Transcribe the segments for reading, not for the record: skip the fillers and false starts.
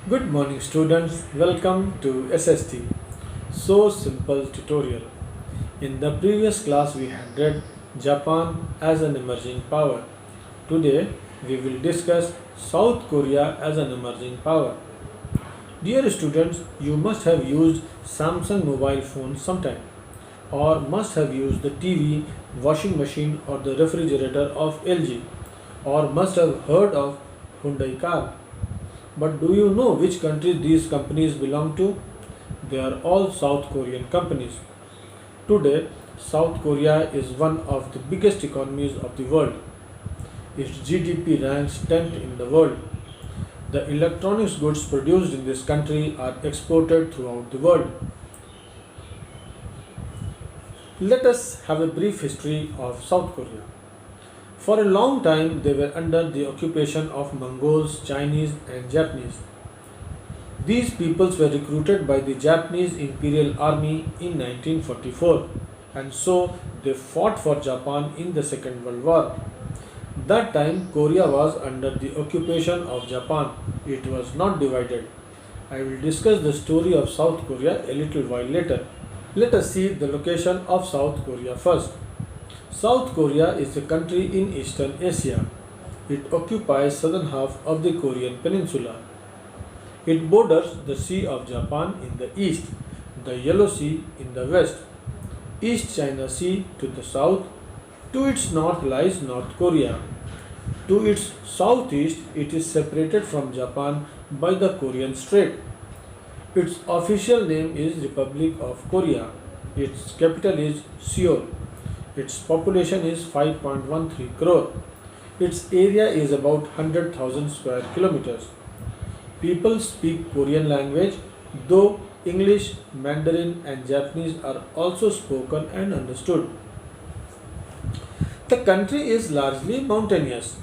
Good morning students, welcome to SST. So simple tutorial. In the previous class we had read Japan as an emerging power. Today we will discuss South Korea as an emerging power. Dear students, you must have used Samsung mobile phone sometime or must have used the TV, washing machine or the refrigerator of LG or must have heard of Hyundai car. But do you know which countries these companies belong to? They are all South Korean companies. Today, South Korea is one of the biggest economies of the world. Its GDP ranks 10th in the world. The electronics goods produced in this country are exported throughout the world. Let us have a brief history of South Korea. For a long time, they were under the occupation of Mongols, Chinese, and Japanese. These peoples were recruited by the Japanese Imperial Army in 1944, and so they fought for Japan in the Second World War. That time, Korea was under the occupation of Japan. It was not divided. I will discuss the story of South Korea a little while later. Let us see the location of South Korea first. South Korea is a country in Eastern Asia. It occupies southern half of the Korean peninsula. It borders the Sea of Japan in the east, the Yellow Sea in the west, East China Sea to the south. To its north lies North Korea. To its southeast, it is separated from Japan by the Korean Strait. Its official name is Republic of Korea. Its capital is Seoul. Its population is 5.13 crore. Its area is about 100,000 square kilometers. People speak Korean language, though English, Mandarin, and Japanese are also spoken and understood. The country is largely mountainous.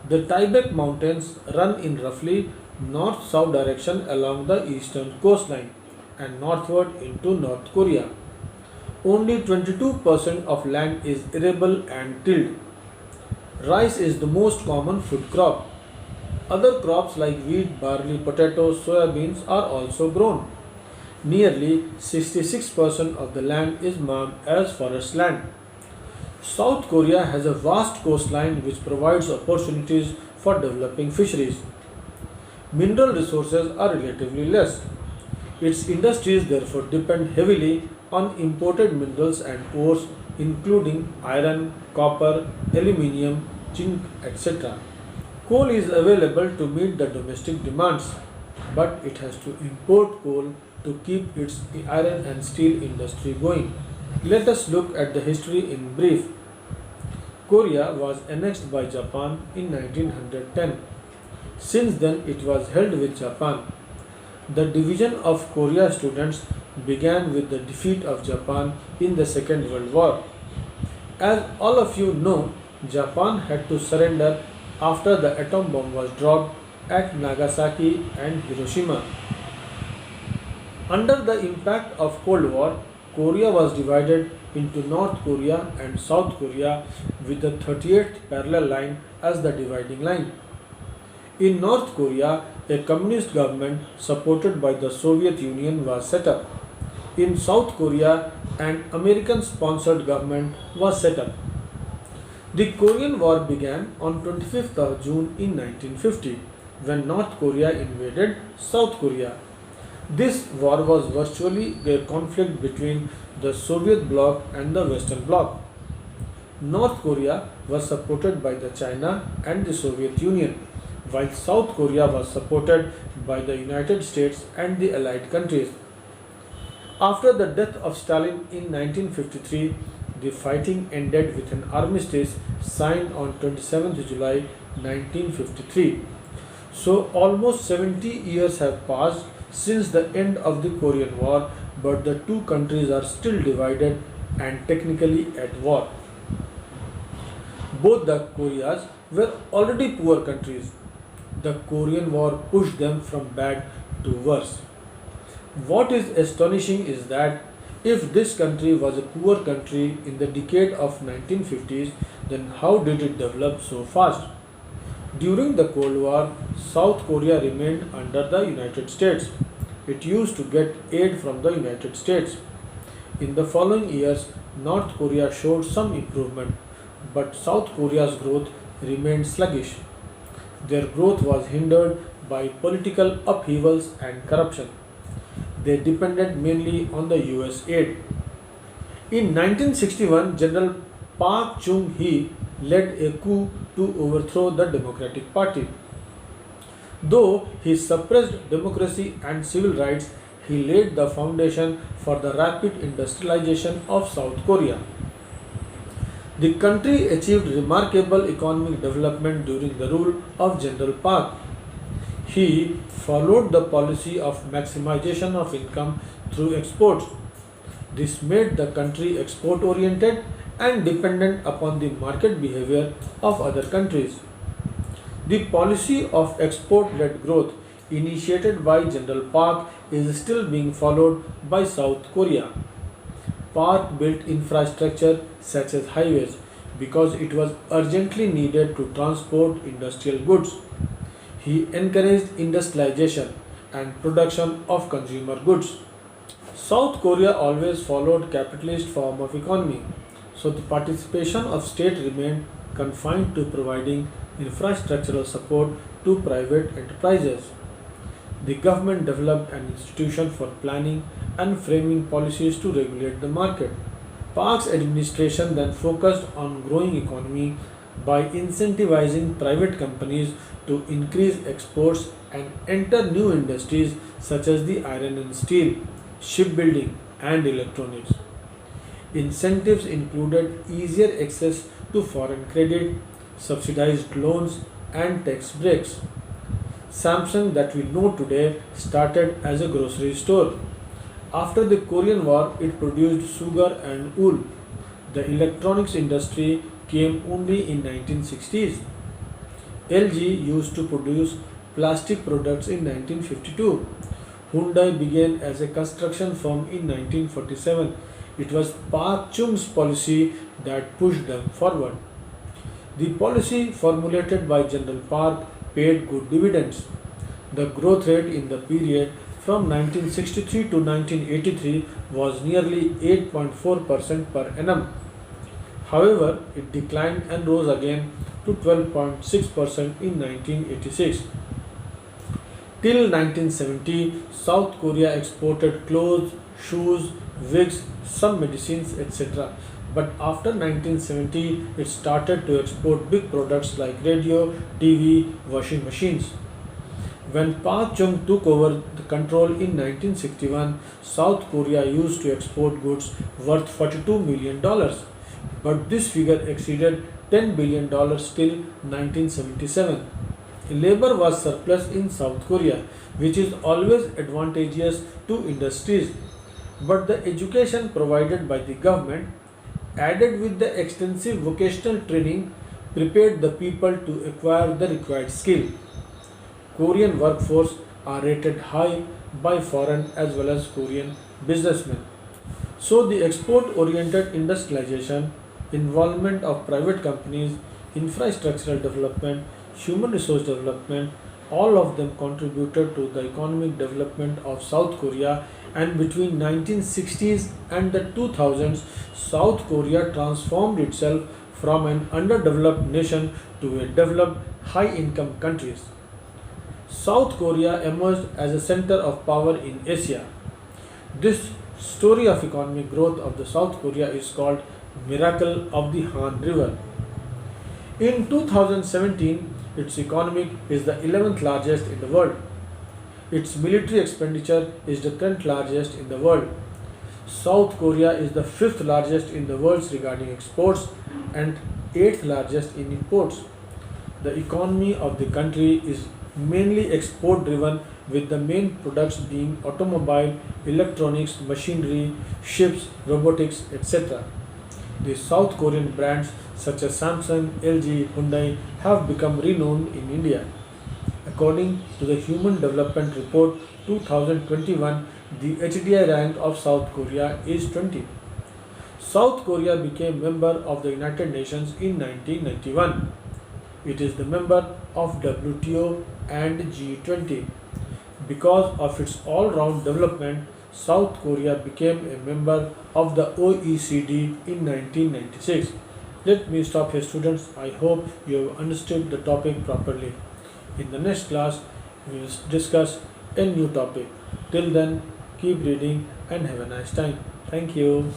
The Tibet Mountains run in roughly north-south direction along the eastern coastline and northward into North Korea. Only 22% of land is arable and tilled. Rice is the most common food crop. Other crops like wheat, barley, potatoes, soybeans are also grown. Nearly 66% of the land is marked as forest land. South Korea has a vast coastline which provides opportunities for developing fisheries. Mineral resources are relatively less. Its industries therefore depend heavily on imported minerals and ores including iron, copper, aluminium, zinc, etc. Coal is available to meet the domestic demands, but it has to import coal to keep its iron and steel industry going. Let us look at the history in brief. Korea was annexed by Japan in 1910. Since then, it was held with Japan. The division of Korea students began with the defeat of Japan in the Second World War. As all of you know, Japan had to surrender after the atom bomb was dropped at Nagasaki and Hiroshima. Under the impact of Cold War, Korea was divided into North Korea and South Korea with the 38th parallel line as the dividing line. In North Korea, a communist government supported by the Soviet Union was set up. In South Korea, an American-sponsored government was set up. The Korean War began on 25th of June in 1950 when North Korea invaded South Korea. This war was virtually a conflict between the Soviet bloc and the Western bloc. North Korea was supported by the China and the Soviet Union, while South Korea was supported by the United States and the Allied countries. After the death of Stalin in 1953, the fighting ended with an armistice signed on 27th July 1953. So almost 70 years have passed since the end of the Korean War, but the two countries are still divided and technically at war. Both the Koreas were already poor countries. The Korean War pushed them from bad to worse. What is astonishing is that if this country was a poor country in the decade of 1950s, then how did it develop so fast? During the Cold War, South Korea remained under the United States. It used to get aid from the United States. In the following years, North Korea showed some improvement, but South Korea's growth remained sluggish. Their growth was hindered by political upheavals and corruption. They depended mainly on the US aid. In 1961, General Park Chung-hee led a coup to overthrow the Democratic Party. Though he suppressed democracy and civil rights, he laid the foundation for the rapid industrialization of South Korea. The country achieved remarkable economic development during the rule of General Park. He followed the policy of maximization of income through exports. This made the country export oriented and dependent upon the market behavior of other countries. The policy of export led growth initiated by General Park is still being followed by South Korea. Park built infrastructure such as highways because it was urgently needed to transport industrial goods. He encouraged industrialization and production of consumer goods. South Korea always followed capitalist form of economy, so the participation of state remained confined to providing infrastructural support to private enterprises. The government developed an institution for planning and framing policies to regulate the market. Park's administration then focused on growing economy by incentivizing private companies to increase exports and enter new industries such as the iron and steel, shipbuilding, and electronics. Incentives included easier access to foreign credit, subsidized loans, and tax breaks. Samsung, that we know today, started as a grocery store. After the Korean War, it produced sugar and wool. The electronics industry came only in 1960s. LG used to produce plastic products in 1952. Hyundai began as a construction firm in 1947. It was Park Chung-hee's policy that pushed them forward. The policy formulated by General Park paid good dividends. The growth rate in the period from 1963 to 1983 was nearly 8.4% per annum. However, it declined and rose again to 12.6% in 1986. Till 1970, South Korea exported clothes, shoes, wigs, some medicines, etc. But after 1970, it started to export big products like radio, TV, washing machines. When Park Chung took over the control in 1961, South Korea used to export goods worth $42 million. But this figure exceeded $10 billion till 1977. Labor was surplus in South Korea, which is always advantageous to industries. But the education provided by the government, added with the extensive vocational training, prepared the people to acquire the required skill. Korean workforce are rated high by foreign as well as Korean businessmen. So the export-oriented industrialization, involvement of private companies, infrastructural development, human resource development, all of them contributed to the economic development of South Korea, and between 1960s and the 2000s, South Korea transformed itself from an underdeveloped nation to a developed high-income country. South Korea emerged as a center of power in Asia. This story of economic growth of the South Korea is called Miracle of the Han River. In 2017, its economy is the 11th largest in the world. Its military expenditure is the 10th largest in the world. South Korea is the 5th largest in the world regarding exports and 8th largest in imports. The economy of the country is mainly export driven, with the main products being automobile, electronics, machinery, ships, robotics, etc. The South Korean brands such as Samsung, LG, Hyundai have become renowned in India. According to the Human Development Report 2021, the HDI rank of South Korea is 20. South Korea became member of the United Nations in 1991. It is the member of WTO and G20. Because of its all round development, South Korea became a member of the OECD in 1996. Let me stop here, students. I hope you have understood the topic properly. In the next class, we will discuss a new topic. Till then, keep reading and have a nice time. Thank you.